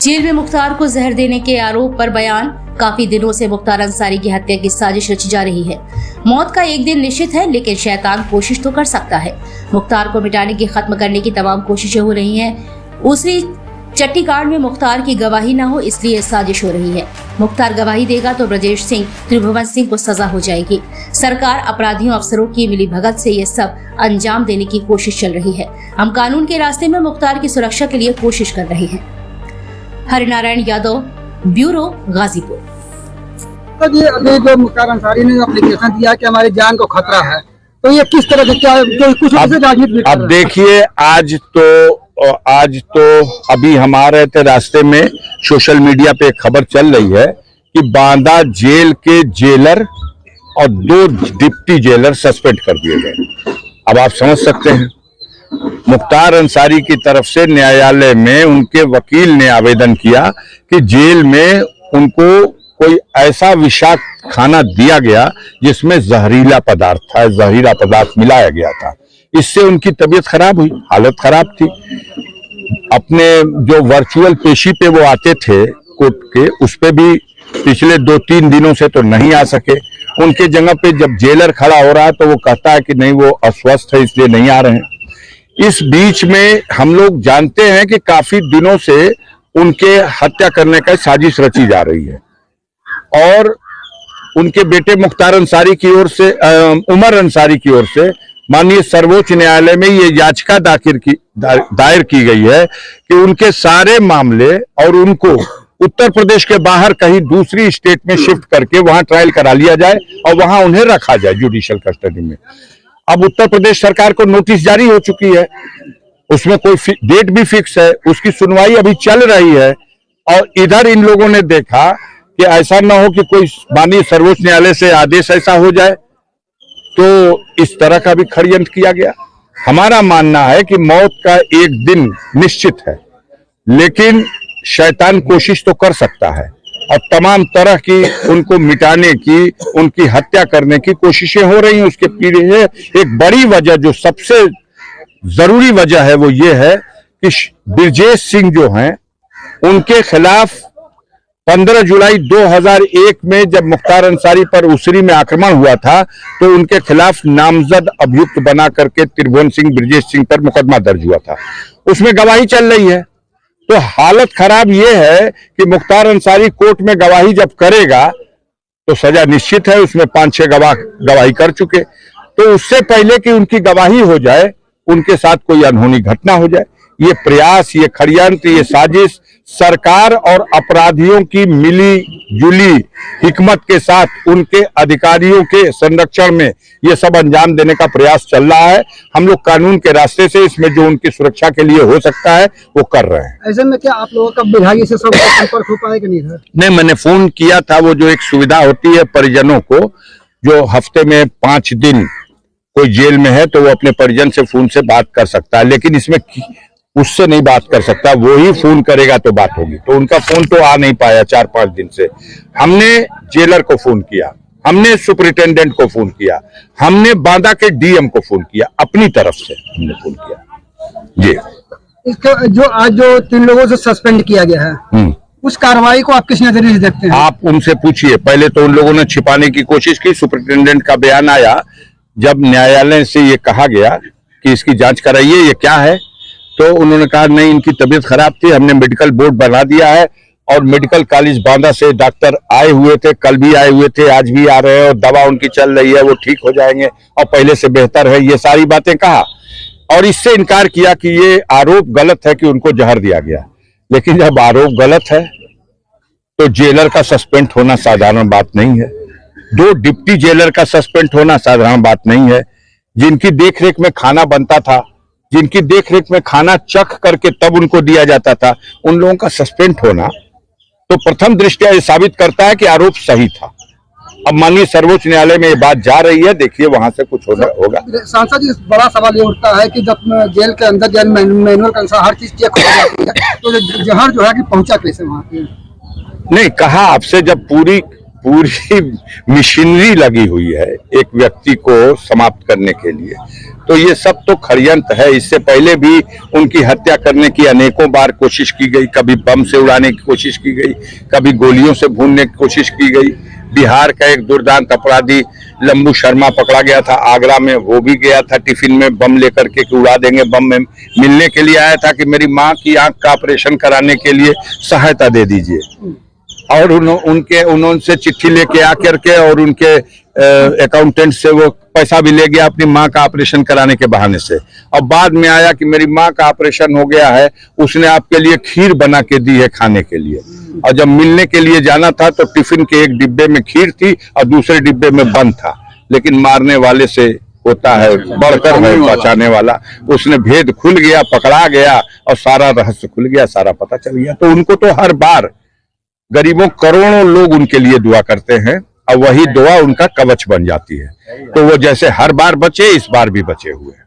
Jail में मुख्तार को जहर देने के आरोप पर बयान। काफी दिनों से मुख्तार अंसारी की हत्या की साजिश रची जा रही है। मौत का एक दिन निश्चित है, लेकिन शैतान कोशिश तो कर सकता है। मुख्तार को मिटाने की, खत्म करने की तमाम कोशिशें हो रही हैं। उसी चट्टी कांड में मुख्तार की गवाही न हो, इसलिए साजिश हो रही है। मुख्तार गवाही देगा तो ब्रजेश सिंह, त्रिभुवन सिंह को सजा हो जाएगी। सरकार अपराधियों, अफसरों की मिलीभगत से ये सब अंजाम देने की कोशिश चल रही है। हम कानून के रास्ते में मुख्तार की सुरक्षा के लिए कोशिश कर रहे हैं। हरिनारायण यादव, ब्यूरो, गाजीपुर। ये अभी जो मुख्तार अंसारी ने एप्लीकेशन दिया कि हमारी जान को खतरा है, तो ये किस तरह से क्या कुछ राजनीति? अब देखिए, आज तो अभी हमारे रास्ते में सोशल मीडिया पे एक खबर चल रही है कि बांदा जेल के जेलर और 2 डिप्टी जेलर सस्पेंड कर दिए गए। अब आप समझ सकते हैं, मुख्तार अंसारी की तरफ से न्यायालय में उनके वकील ने आवेदन किया कि जेल में उनको कोई ऐसा विषाक्त खाना दिया गया जिसमें जहरीला पदार्थ मिलाया गया था। इससे उनकी तबीयत खराब हुई, हालत खराब थी। अपने जो वर्चुअल पेशी पे वो आते थे कोर्ट के, उस पे भी पिछले 2-3 दिनों से तो नहीं आ सके। उनके जगह पे जब जेलर खड़ा हो रहा है तो वो कहता है कि नहीं, वो अस्वस्थ है इसलिए नहीं आ रहे हैं। इस बीच में हम लोग जानते हैं कि काफी दिनों से उनके हत्या करने का साजिश रची जा रही है और उनके बेटे मुख्तार अंसारी की ओर से, उमर अंसारी की ओर से माननीय सर्वोच्च न्यायालय में ये याचिका दायर की गई है कि उनके सारे मामले और उनको उत्तर प्रदेश के बाहर कहीं दूसरी स्टेट में शिफ्ट करके वहां ट्रायल करा लिया जाए और वहां उन्हें रखा जाए जुडिशियल कस्टडी में। अब उत्तर प्रदेश सरकार को नोटिस जारी हो चुकी है, उसमें कोई डेट भी फिक्स है, उसकी सुनवाई अभी चल रही है। और इधर इन लोगों ने देखा कि ऐसा ना हो कि कोई माननीय सर्वोच्च न्यायालय से आदेश ऐसा हो जाए, तो इस तरह का भी षड्यंत्र किया गया। हमारा मानना है कि मौत का एक दिन निश्चित है, लेकिन शैतान कोशिश तो कर सकता है और तमाम तरह की उनको मिटाने की, उनकी हत्या करने की कोशिशें हो रही हैं। उसके पीछे एक बड़ी वजह, जो सबसे जरूरी वजह है, वो ये है कि ब्रजेश सिंह जो हैं, उनके खिलाफ 15 जुलाई 2001 में जब मुख्तार अंसारी पर उसरी में आक्रमण हुआ था तो उनके खिलाफ नामजद अभियुक्त बना करके त्रिभुवन सिंह, ब्रजेश सिंह पर मुकदमा दर्ज हुआ था। उसमें गवाही चल रही है। तो हालत खराब यह है कि मुख्तार अंसारी कोर्ट में गवाही जब करेगा तो सजा निश्चित है। उसमें 5-6 गवाह गवाही कर चुके, तो उससे पहले कि उनकी गवाही हो जाए, उनके साथ कोई अनहोनी घटना हो जाए, ये प्रयास, ये षड्यंत्र, ये साजिश सरकार और अपराधियों की मिली जुली हिकमत के साथ उनके अधिकारियों के संरक्षण में ये सब अंजाम देने का प्रयास चल रहा है। हम लोग कानून के रास्ते से इसमें जो उनकी सुरक्षा के लिए हो सकता है वो कर रहे हैं। ऐसे में क्या आप लोगों का विभागीय से सब संपर्क हो पाएगा? नहीं, मैंने फोन किया था। वो जो एक सुविधा होती है परिजनों को, जो हफ्ते में 5 दिन कोई जेल में है तो वो अपने परिजन से फोन से बात कर सकता है, लेकिन इसमें उससे नहीं बात कर सकता, वो ही फोन करेगा तो बात होगी। तो उनका फोन तो आ नहीं पाया 4-5 दिन से। हमने जेलर को फोन किया, हमने सुपरिटेंडेंट को फोन किया, हमने बांदा के डीएम को फोन किया, अपनी तरफ से हमने फोन किया जी। इसका जो आज जो 3 लोगों से सस्पेंड किया गया है, उस कार्रवाई को आप किस नजरिए से देखते हैं? आप उनसे पूछिए। पहले तो उन लोगों ने छिपाने की कोशिश की। सुपरिटेंडेंट का बयान आया जब न्यायालय से ये कहा गया कि इसकी जांच कराइए, ये क्या है, तो उन्होंने कहा नहीं, इनकी तबीयत खराब थी, हमने मेडिकल बोर्ड बना दिया है और मेडिकल कॉलेज बांदा से डॉक्टर आए हुए थे, कल भी आए हुए थे, आज भी आ रहे हैं और दवा उनकी चल रही है, वो ठीक हो जाएंगे और पहले से बेहतर है। ये सारी बातें कहा और इससे इनकार किया कि ये आरोप गलत है कि उनको जहर दिया गया। लेकिन जब आरोप गलत है तो जेलर का सस्पेंड होना साधारण बात नहीं है। 2 डिप्टी जेलर का सस्पेंड होना साधारण बात नहीं है। जिनकी देखरेख में खाना बनता था, जिनकी देखरेख में खाना चख करके तब उनको दिया जाता था, उन लोगों का सस्पेंड होना तो प्रथम दृष्टया ये साबित करता है कि आरोप सही था। अब माननीय सर्वोच्च न्यायालय में ये बात जा रही है, देखिए वहां से कुछ होगा। सांसद जी, बड़ा सवाल ये उठता है कि जब जेल के अंदर जेल मैनुअल के अनुसार हर चीज चेक हो जाती है, तो जहर जो है कि पहुंचा कैसे वहां पे? नहीं, कहा आपसे, जब पूरी मशीनरी लगी हुई है एक व्यक्ति को समाप्त करने के लिए, तो ये सब तो षड्यंत्र है। इससे पहले भी उनकी हत्या करने की अनेकों बार कोशिश की गई, कभी बम से उड़ाने की कोशिश की गई, कभी गोलियों से भूनने की कोशिश की गई। बिहार का एक दुर्दांत अपराधी लंबू शर्मा पकड़ा गया था आगरा में, वो भी गया था टिफिन में बम लेकर के कि उड़ा देंगे बम। में मिलने के लिए आया था कि मेरी माँ की आंख का ऑपरेशन कराने के लिए सहायता दे दीजिए, और उन्होंने चिट्ठी लेके आकर के और उनके अकाउंटेंट से वो पैसा भी ले गया अपनी माँ का ऑपरेशन कराने के बहाने से। और बाद में आया कि मेरी माँ का ऑपरेशन हो गया है, उसने आपके लिए खीर बना के दी है खाने के लिए। और जब मिलने के लिए जाना था तो टिफिन के एक डिब्बे में खीर थी और दूसरे डिब्बे में बंद था, लेकिन मारने वाले से होता है बढ़कर है बचाने वाला। उसने भेद खुल गया, पकड़ा गया और सारा रहस्य खुल गया, सारा पता चल गया। तो उनको तो हर बार गरीबों करोड़ों लोग उनके लिए दुआ करते हैं और वही दुआ उनका कवच बन जाती है। तो वो जैसे हर बार बचे, इस बार भी बचे हुए हैं।